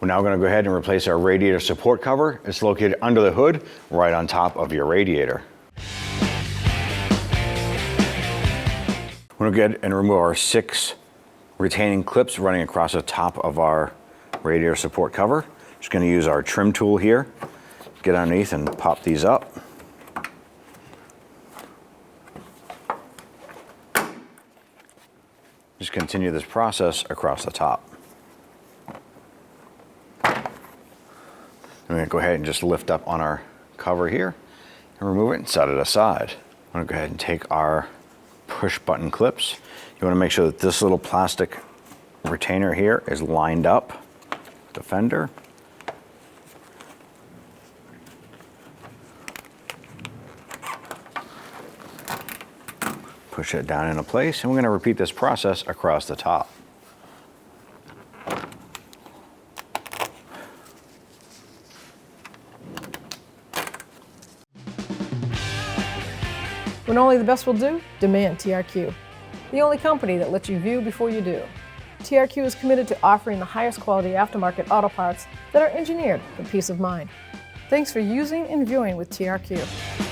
We're now going to go ahead and replace our radiator support cover. It's located under the hood, right on top of your radiator. We're going to go ahead and remove our 6 retaining clips running across the top of our radiator support cover. Just going to use our trim tool here, get underneath and pop these up. Just continue this process across the top. I'm going to go ahead and just lift up on our cover here and remove it and set it aside. I'm going to go ahead and take our push button clips. You want to make sure that this little plastic retainer here is lined up with the fender. Push it down into place, and we're going to repeat this process across the top. When only the best will do, demand TRQ. The only company that lets you view before you do. TRQ is committed to offering the highest quality aftermarket auto parts that are engineered for peace of mind. Thanks for using and viewing with TRQ.